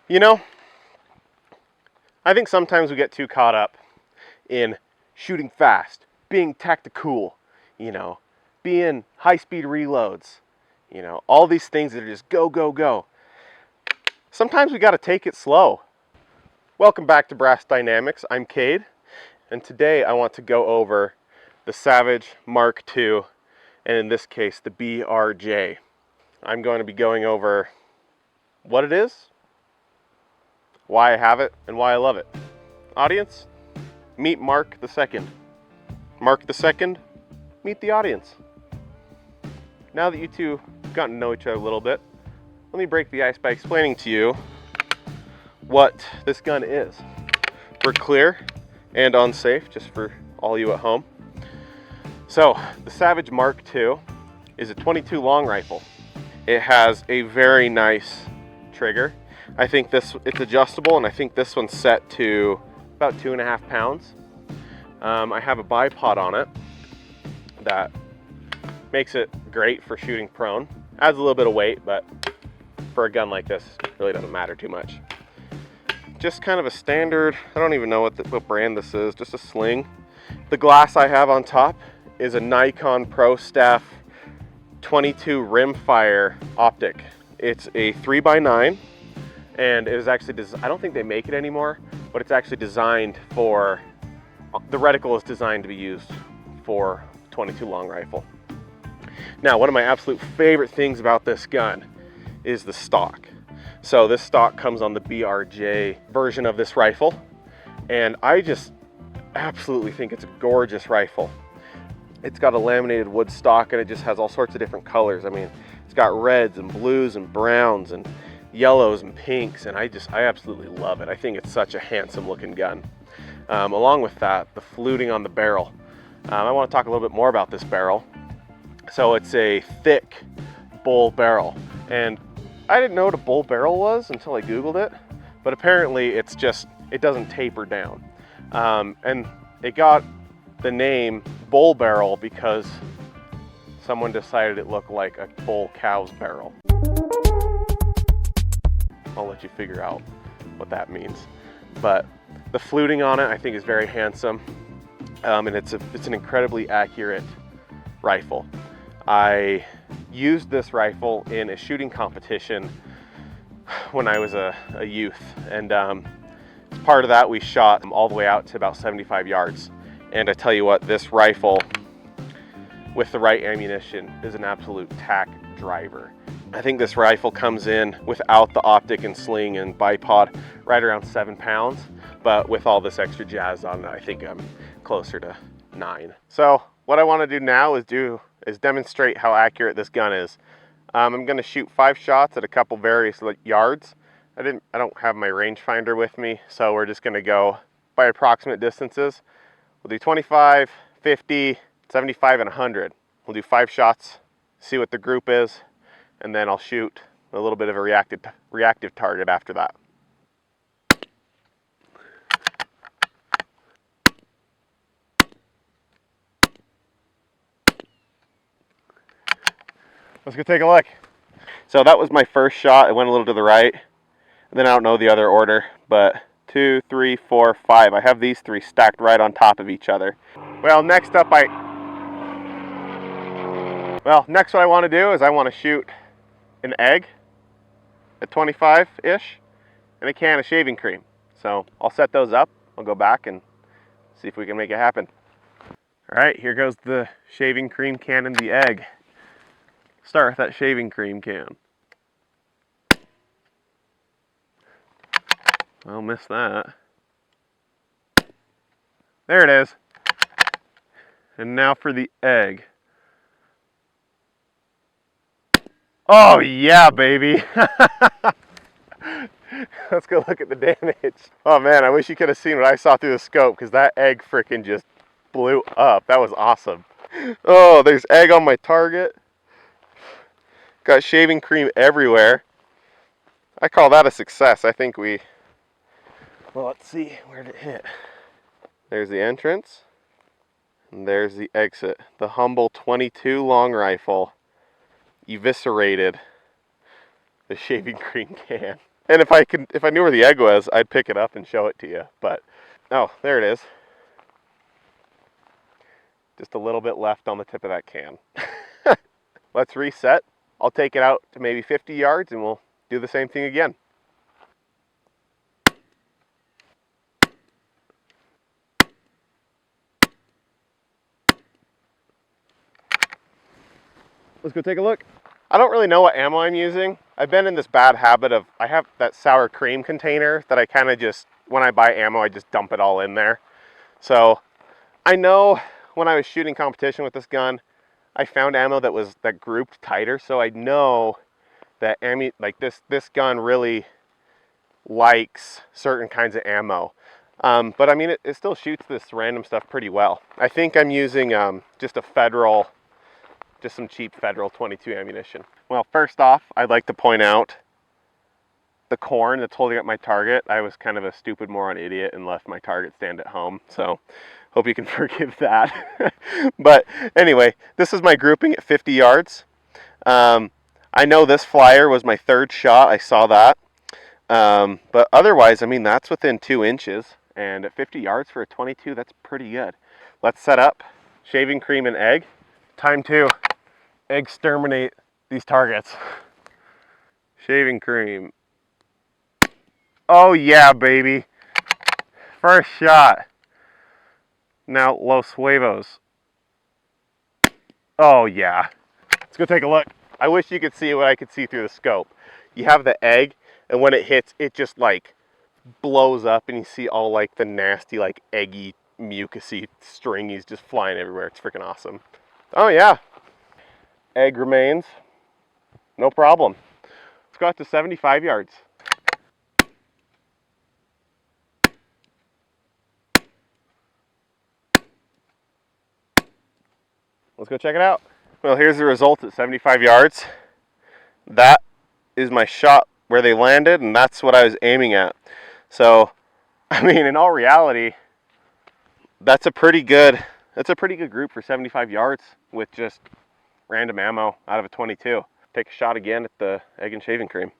You know, I think sometimes we get too caught up in shooting fast, being tactical, you know, being high-speed reloads, you know, all these things that are just go, go, go. Sometimes we got to take it slow. Welcome back to Brass Dynamics. I'm Cade, and today I want to go over the Savage Mark II, and in this case, the BRJ. I'm going to be going over what it is, why I have it, and why I love it. Audience, meet Mark II. Mark II, meet the audience. Now that you two have gotten to know each other a little bit, let me break the ice by explaining to you what this gun is. We're clear and unsafe, just for all you at home. So, the Savage Mark II is a .22 long rifle. It has a very nice trigger. I think it's adjustable, and I think this one's set to about 2.5 pounds. I have a bipod on it that makes it great for shooting prone. Adds a little bit of weight, but for a gun like this, it really doesn't matter too much. Just kind of a standard, I don't even know what brand this is, just a sling. The glass I have on top is a Nikon Pro Staff 22 rimfire optic. It's a 3x9, and it was actually, I don't think they make it anymore, but it's actually designed for, the reticle is designed to be used for 22 long rifle. Now, one of my absolute favorite things about this gun is the stock. So this stock comes on the BRJ version of this rifle, and I just absolutely think it's a gorgeous rifle. It's got a laminated wood stock, and it just has all sorts of different colors. I mean, it's got reds and blues and browns and yellows and pinks, and I absolutely love it. I think it's such a handsome looking gun. Along with that, the fluting on the barrel. I want to talk a little bit more about this barrel. So it's a thick bull barrel, and I didn't know what a bull barrel was until I Googled it, but apparently it doesn't taper down. And it got the name bull barrel because someone decided it looked like a bull cow's barrel. I'll let you figure out what that means. But the fluting on it I think is very handsome, and it's an incredibly accurate rifle. I used this rifle in a shooting competition when I was a youth, and as part of that we shot all the way out to about 75 yards. And I tell you what, this rifle with the right ammunition is an absolute tack driver. I think this rifle comes in without the optic and sling and bipod right around 7 pounds, but with all this extra jazz on it, I think I'm closer to 9. So what I want to do now is demonstrate how accurate this gun is. I'm going to shoot 5 shots at a couple various yards. I don't have my rangefinder with me, so we're just going to go by approximate distances. We'll do 25, 50, 75, and 100. We'll do 5 shots, see what the group is, and then I'll shoot a little bit of a reactive target after that. Let's go take a look. So that was my first shot. It went a little to the right. And then I don't know the other order, but 2, 3, 4, 5. I have these 3 stacked right on top of each other. Well, next what I want to do is I want to shoot an egg at 25-ish and a can of shaving cream. So I'll set those up. I'll go back and see if we can make it happen. All right, here goes the shaving cream can and the egg. Start with that shaving cream can. I'll miss that. There it is. And now for the egg. Oh yeah, baby. Let's go look at the damage. Oh man, I wish you could have seen what I saw through the scope, because that egg freaking just blew up. That was awesome. Oh, there's egg on my target. Got shaving cream everywhere. I call that a success. I think well, let's see, where did it hit? There's the entrance, and there's the exit. The humble 22 long rifle eviscerated the shaving cream can. And if I knew where the egg was, I'd pick it up and show it to you. But, oh, there it is. Just a little bit left on the tip of that can. Let's reset. I'll take it out to maybe 50 yards and we'll do the same thing again. Let's go take a look. I don't really know what ammo I'm using. I've been in this bad habit of, I have that sour cream container that I kind of just, when I buy ammo, I just dump it all in there. So I know when I was shooting competition with this gun, I found ammo that grouped tighter. So I know that this gun really likes certain kinds of ammo. But I mean, it still shoots this random stuff pretty well. I think I'm using just some cheap Federal 22 ammunition. Well, first off, I'd like to point out the corn that's holding up my target. I was kind of a stupid moron idiot and left my target stand at home, so hope you can forgive that. But anyway, this is my grouping at 50 yards. I know this flyer was my third shot. I saw that. But otherwise, I mean, that's within 2 inches. And at 50 yards for a 22, that's pretty good. Let's set up shaving cream and egg. Time to exterminate these targets. Shaving cream. Oh yeah, baby. First shot. Now Los Huevos. Oh yeah. Let's go take a look. I wish you could see what I could see through the scope. You have the egg, and when it hits, it just like blows up, and you see all like the nasty, like eggy, mucusy stringies just flying everywhere. It's freaking awesome. Oh yeah. Egg remains. No problem. Let's go out to 75 yards. Let's go check it out. Well, here's the result at 75 yards. That is my shot where they landed, and that's what I was aiming at. So, I mean, in all reality, that's a pretty good group for 75 yards with just random ammo out of a 22. Take a shot again at the egg and shaving cream.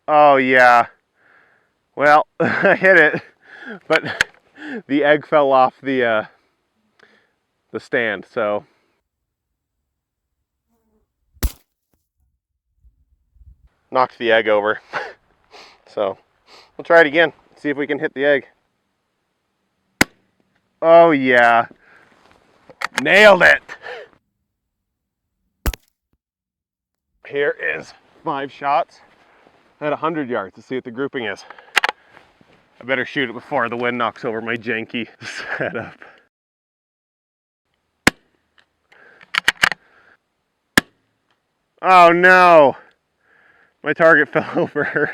Oh yeah. Well, I hit it, but the egg fell off the stand, so knocked the egg over. So we'll try it again, see if we can hit the egg. Oh yeah, nailed it. Here is 5 shots at 100 yards to see what the grouping is. I better shoot it before the wind knocks over my janky setup. Oh no, my target fell over.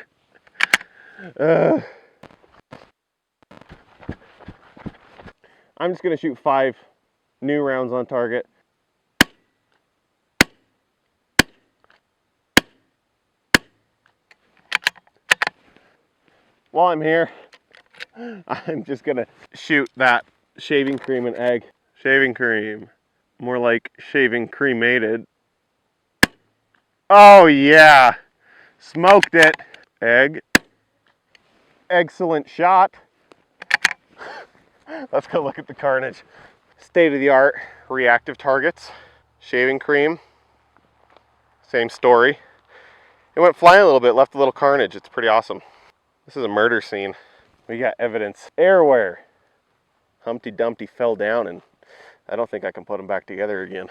I'm just gonna shoot 5 new rounds on target. While I'm here, I'm just gonna shoot that shaving cream and egg. Shaving cream, more like shaving cremated. Oh yeah, smoked it. Egg, excellent shot. Let's go look at the carnage. State-of-the-art reactive targets. Shaving cream, same story. It went flying a little bit, left a little carnage. It's pretty awesome. This is a murder scene. We got evidence everywhere. Humpty Dumpty fell down, and I don't think I can put them back together again.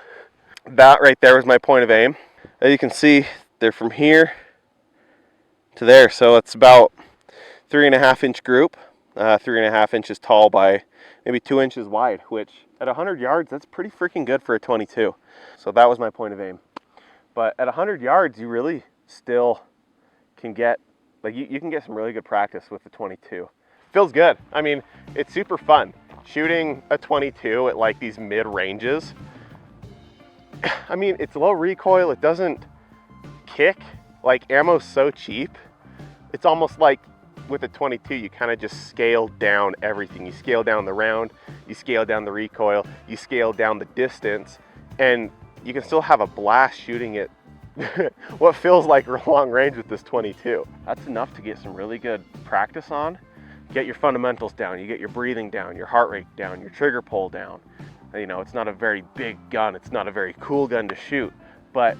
That right there was my point of aim. As you can see, they're from here to there, so it's about 3.5 inch group, 3.5 inches tall by maybe 2 inches wide, which at 100 yards, that's pretty freaking good for a 22. So that was my point of aim. But at 100 yards, you really still can get, like you can get some really good practice with the 22. Feels good. I mean, it's super fun. Shooting a 22 at like these mid ranges, I mean, it's low recoil, it doesn't kick. Like, ammo's so cheap, it's almost like with a 22, you kind of just scale down everything. You scale down the round, you scale down the recoil, you scale down the distance, and you can still have a blast shooting it what feels like long range with this 22. That's enough to get some really good practice on. Get your fundamentals down, you get your breathing down, your heart rate down, your trigger pull down. You know, it's not a very big gun, it's not a very cool gun to shoot, but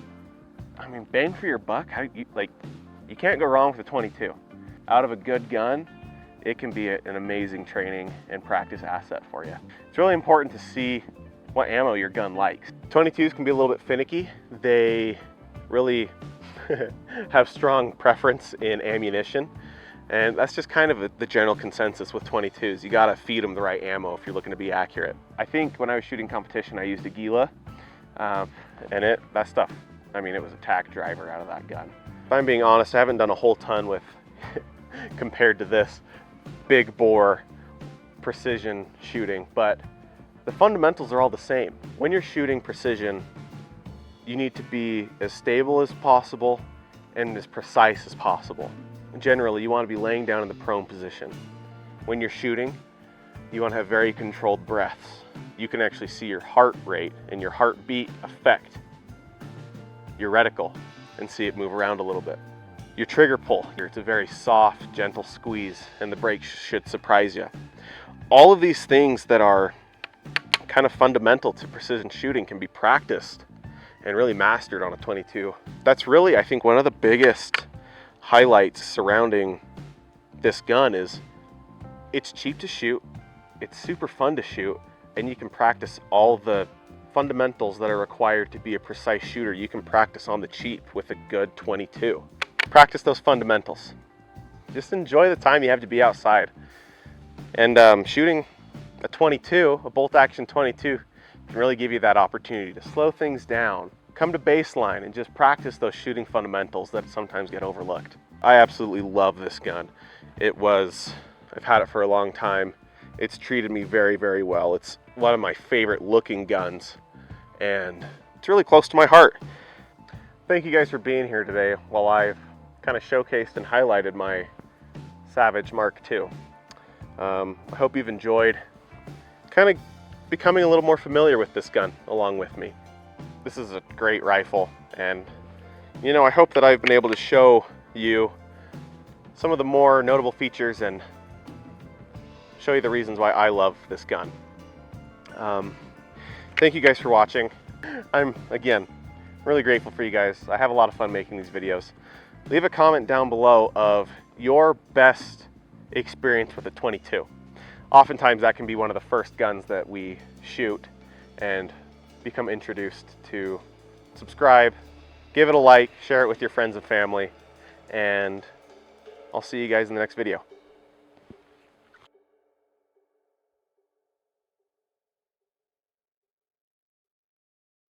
I mean, bang for your buck, you can't go wrong with a 22. Out of a good gun, it can be an amazing training and practice asset for you. It's really important to see what ammo your gun likes. 22s can be a little bit finicky. They really have strong preference in ammunition, and that's just kind of the general consensus with 22s. You gotta feed them the right ammo if you're looking to be accurate. I think when I was shooting competition, I used a Gila, and that stuff, I mean, it was a Tack driver out of that gun. If I'm being honest, I haven't done a whole ton with, compared to this big bore precision shooting, but the fundamentals are all the same. When you're shooting precision, you need to be as stable as possible and as precise as possible. Generally, you want to be laying down in the prone position. When you're shooting, you want to have very controlled breaths. You can actually see your heart rate and your heartbeat affect your reticle and see it move around a little bit. Your trigger pull, it's a very soft, gentle squeeze, and the break should surprise you. All of these things that are kind of fundamental to precision shooting can be practiced and really mastered on a 22. That's really, I think, one of the biggest highlights surrounding this gun is it's cheap to shoot, it's super fun to shoot, and you can practice all the fundamentals that are required to be a precise shooter. You can practice on the cheap with a good 22. Practice those fundamentals. Just enjoy the time you have to be outside. And shooting a 22, a bolt action 22, can really give you that opportunity to slow things down, come to baseline, and just practice those shooting fundamentals that sometimes get overlooked. I absolutely love this gun. I've had it for a long time. It's treated me very, very well. It's one of my favorite looking guns, and it's really close to my heart. Thank you guys for being here today while I've kind of showcased and highlighted my Savage Mark II. I hope you've enjoyed kind of becoming a little more familiar with this gun along with me. This is a great rifle, and you know, I hope that I've been able to show you some of the more notable features and show you the reasons why I love this gun. Thank you guys for watching. I'm, again, really grateful for you guys. I have a lot of fun making these videos. Leave a comment down below of your best experience with a 22. Oftentimes that can be one of the first guns that we shoot and become introduced to. Subscribe, give it a like, share it with your friends and family, and I'll see you guys in the next video.